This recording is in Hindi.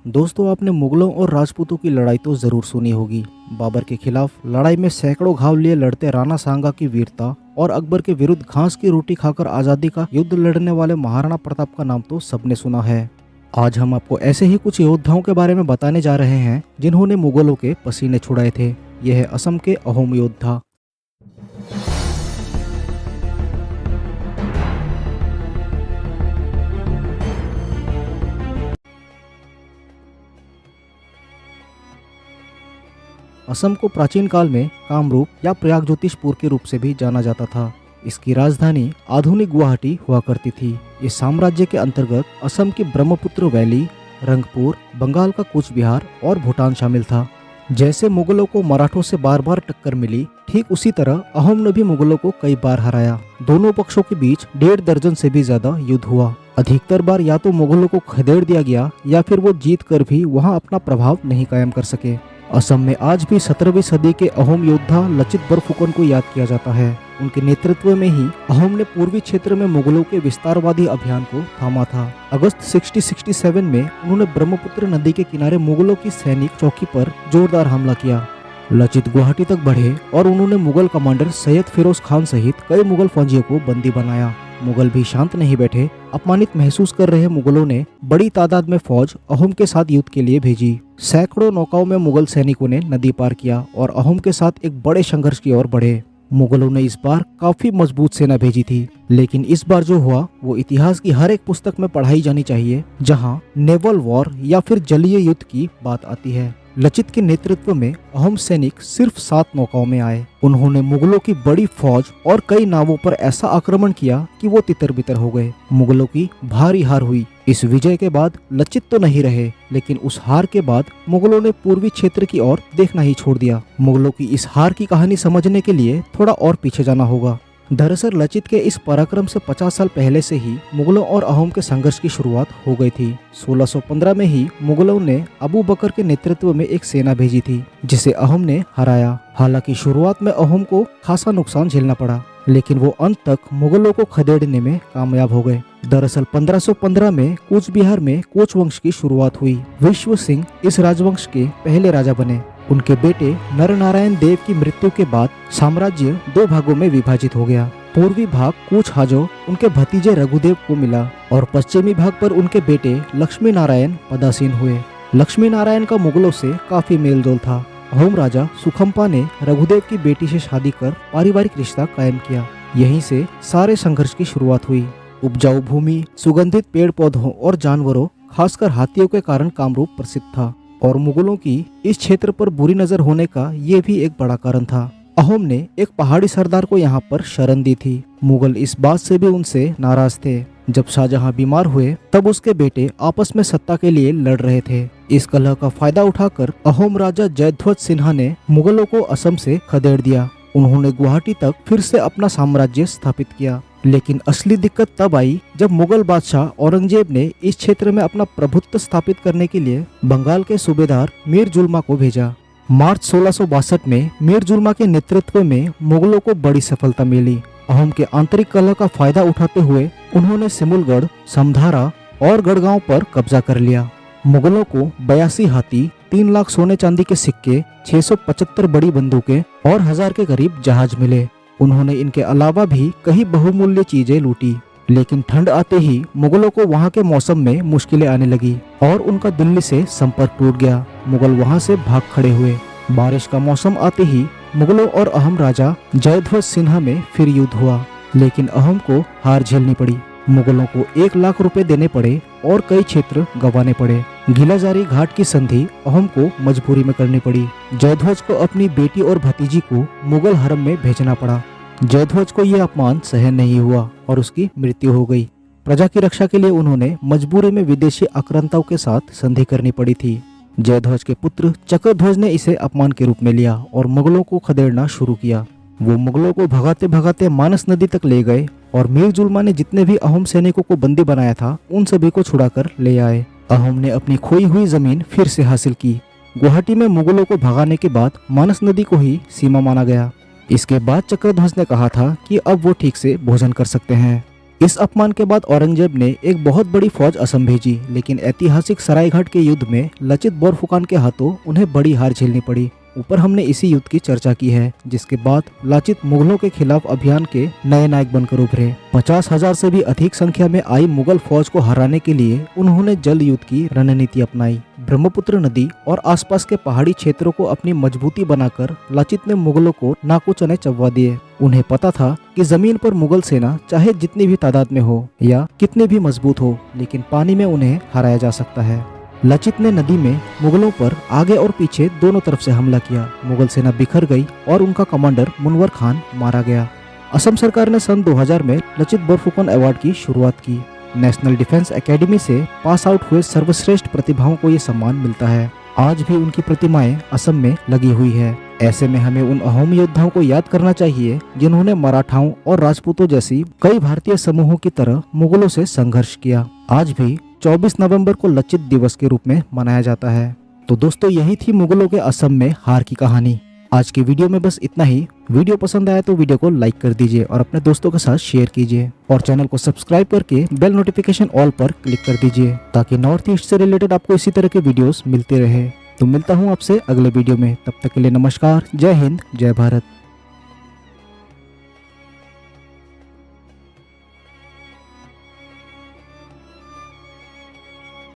दोस्तों, आपने मुगलों और राजपूतों की लड़ाई तो जरूर सुनी होगी। बाबर के खिलाफ लड़ाई में सैकड़ों घाव लिए लड़ते राणा सांगा की वीरता और अकबर के विरुद्ध घास की रोटी खाकर आजादी का युद्ध लड़ने वाले महाराणा प्रताप का नाम तो सबने सुना है। आज हम आपको ऐसे ही कुछ योद्धाओं के बारे में बताने जा रहे हैं जिन्होंने मुगलों के पसीने छुड़ाए थे। यह है असम के अहोम योद्धा। असम को प्राचीन काल में कामरूप या प्रयाग ज्योतिषपुर के रूप से भी जाना जाता था। इसकी राजधानी आधुनिक गुवाहाटी हुआ करती थी। इस साम्राज्य के अंतर्गत असम की ब्रह्मपुत्र वैली, रंगपुर, बंगाल का कूच बिहार और भूटान शामिल था। जैसे मुगलों को मराठों से बार बार टक्कर मिली, ठीक उसी तरह अहोम ने भी मुगलों को कई बार हराया। दोनों पक्षों के बीच 1.5 दर्जन से भी ज्यादा युद्ध हुआ। अधिकतर बार या तो मुगलों को खदेड़ दिया गया या फिर वो जीत कर भी वहां अपना प्रभाव नहीं कायम कर सके। असम में आज भी 17वीं सदी के अहोम योद्धा लचित बरफुकन को याद किया जाता है। उनके नेतृत्व में ही अहोम ने पूर्वी क्षेत्र में मुगलों के विस्तारवादी अभियान को थामा था। अगस्त 6067 में उन्होंने ब्रह्मपुत्र नदी के किनारे मुगलों की सैनिक चौकी पर जोरदार हमला किया। लचित गुवाहाटी तक बढ़े और उन्होंने मुगल कमांडर सैयद फिरोज खान सहित कई मुगल फौजियों को बंदी बनाया। मुगल भी शांत नहीं बैठे। अपमानित महसूस कर रहे मुगलों ने बड़ी तादाद में फौज अहोम के साथ युद्ध के लिए भेजी। सैकड़ों नौकाओं में मुगल सैनिकों ने नदी पार किया और अहोम के साथ एक बड़े संघर्ष की ओर बढ़े। मुगलों ने इस बार काफी मजबूत सेना भेजी थी, लेकिन इस बार जो हुआ वो इतिहास की हर एक पुस्तक में पढ़ाई जानी चाहिए, जहां नेवल वॉर या फिर जलीय युद्ध की बात आती है। लचित के नेतृत्व में अहोम सैनिक सिर्फ 7 नौकाओं में आए। उन्होंने मुगलों की बड़ी फौज और कई नावों पर ऐसा आक्रमण किया कि वो तितर बितर हो गए। मुगलों की भारी हार हुई। इस विजय के बाद लचित तो नहीं रहे, लेकिन उस हार के बाद मुगलों ने पूर्वी क्षेत्र की ओर देखना ही छोड़ दिया। मुगलों की इस हार की कहानी समझने के लिए थोड़ा और पीछे जाना होगा। दरअसल लचित के इस पराक्रम से 50 साल पहले से ही मुगलों और अहोम के संघर्ष की शुरुआत हो गई थी। 1615 में ही मुगलों ने अबू बकर के नेतृत्व में एक सेना भेजी थी, जिसे अहोम ने हराया। हालांकि शुरुआत में अहोम को खासा नुकसान झेलना पड़ा, लेकिन वो अंत तक मुगलों को खदेड़ने में कामयाब हो गए। दरअसल 1515 में कूच बिहार में कोच वंश की शुरुआत हुई। विश्व सिंह इस राजवंश के पहले राजा बने। उनके बेटे नरनारायण देव की मृत्यु के बाद साम्राज्य 2 भागों में विभाजित हो गया। पूर्वी भाग कूच हाजो उनके भतीजे रघुदेव को मिला और पश्चिमी भाग पर उनके बेटे लक्ष्मी नारायण पदासीन हुए। लक्ष्मी नारायण का मुगलों से काफी मेलजोल था। अहोम राजा सुखम्पा ने रघुदेव की बेटी से शादी कर पारिवारिक रिश्ता कायम किया। यहीं से सारे संघर्ष की शुरुआत हुई। उपजाऊ भूमि, सुगंधित पेड़ पौधों और जानवरों, खासकर हाथियों के कारण कामरूप प्रसिद्ध था और मुगलों की इस क्षेत्र पर बुरी नजर होने का ये भी एक बड़ा कारण था। अहोम ने एक पहाड़ी सरदार को यहाँ पर शरण दी थी। मुगल इस बात से भी उनसे नाराज थे। जब शाहजहां बीमार हुए तब उसके बेटे आपस में सत्ता के लिए लड़ रहे थे। इस कलह का फायदा उठाकर अहोम राजा जयध्वज सिन्हा ने मुगलों को असम से खदेड़ दिया। उन्होंने गुवाहाटी तक फिर से अपना साम्राज्य स्थापित किया। लेकिन असली दिक्कत तब आई जब मुगल बादशाह औरंगजेब ने इस क्षेत्र में अपना प्रभुत्व स्थापित करने के लिए बंगाल के सूबेदार मीर जुल्मा को भेजा। मार्च 1662 में मीर जुल्मा के नेतृत्व में मुगलों को बड़ी सफलता मिली। अहोम के आंतरिक कलह का फायदा उठाते हुए उन्होंने सिमुलगढ़, समधारा और गढ़गांव पर कब्जा कर लिया। मुगलों को 82 हाथी, 3 लाख सोने चांदी के सिक्के, 675 बड़ी बंदूकें और 1000 के करीब जहाज मिले। उन्होंने इनके अलावा भी कई बहुमूल्य चीजें लूटी। लेकिन ठंड आते ही मुगलों को वहां के मौसम में मुश्किलें आने लगी और उनका दिल्ली से संपर्क टूट गया। मुगल वहां से भाग खड़े हुए। बारिश का मौसम आते ही मुगलों और अहोम राजा जयध्वज सिन्हा में फिर युद्ध हुआ, लेकिन अहोम को हार झेलनी पड़ी। मुगलों को 1 लाख रुपए देने पड़े और कई क्षेत्र गंवाने पड़े। गिलाजारी घाट की संधि अहोम को मजबूरी में करनी पड़ी। जयध्वज को अपनी बेटी और भतीजी को मुगल हरम में भेजना पड़ा। जयध्वज को यह अपमान सहन नहीं हुआ और उसकी मृत्यु हो गई। प्रजा की रक्षा के लिए उन्होंने मजबूरी में विदेशी आक्रांताओं के साथ संधि करनी पड़ी थी। जयध्वज के पुत्र चक्रध्वज ने इसे अपमान के रूप में लिया और मुगलों को खदेड़ना शुरू किया। वो मुगलों को भगाते भगाते मानस नदी तक ले गए और मीर जुल्मा ने जितने भी अहोम सैनिकों को बंदी बनाया था उन सभी को छुड़ाकर ले आए। अहोम ने अपनी खोई हुई जमीन फिर से हासिल की। गुवाहाटी में मुगलों को भगाने के बाद मानस नदी को ही सीमा माना गया। इसके बाद चक्रध्वज ने कहा था कि अब वो ठीक से भोजन कर सकते हैं। इस अपमान के बाद औरंगजेब ने एक बहुत बड़ी फौज असम भेजी, लेकिन ऐतिहासिक सरायघाट के युद्ध में लचित बोरफुकन के हाथों उन्हें बड़ी हार झेलनी पड़ी। ऊपर हमने इसी युद्ध की चर्चा की है, जिसके बाद लाचित मुगलों के खिलाफ अभियान के नए नायक बनकर उभरे। 50,000 से भी अधिक संख्या में आई मुगल फौज को हराने के लिए उन्होंने जल युद्ध की रणनीति अपनाई। ब्रह्मपुत्र नदी और आसपास के पहाड़ी क्षेत्रों को अपनी मजबूती बनाकर लाचित ने मुगलों को नाको चने चबवा दिए। उन्हें पता था कि जमीन पर मुगल सेना चाहे जितनी भी तादाद में हो या कितनी भी मजबूत हो, लेकिन पानी में उन्हें हराया जा सकता है। लचित ने नदी में मुगलों पर आगे और पीछे दोनों तरफ से हमला किया। मुगल सेना बिखर गई और उनका कमांडर मुनवर खान मारा गया। असम सरकार ने सन 2000 में लचित बोरफुकन अवार्ड की शुरुआत की। नेशनल डिफेंस एकेडमी से पास आउट हुए सर्वश्रेष्ठ प्रतिभाओं को ये सम्मान मिलता है। आज भी उनकी प्रतिमाएं असम में लगी हुई है। ऐसे में हमें उन अहोम योद्धाओं को याद करना चाहिए जिन्होंने मराठाओं और राजपूतों जैसी कई भारतीय समूहों की तरह मुगलों से संघर्ष किया। आज भी 24 नवंबर को लचित दिवस के रूप में मनाया जाता है। तो दोस्तों, यही थी मुगलों के असम में हार की कहानी। आज की वीडियो में बस इतना ही। वीडियो पसंद आया तो वीडियो को लाइक कर दीजिए और अपने दोस्तों के साथ शेयर कीजिए और चैनल को सब्सक्राइब करके बेल नोटिफिकेशन ऑल पर क्लिक कर दीजिए ताकि नॉर्थ ईस्ट से रिलेटेड आपको इसी तरह के वीडियोस मिलते रहे। तो मिलता हूँ आपसे अगले वीडियो में। तब तक के लिए नमस्कार, जय हिंद, जय भारत।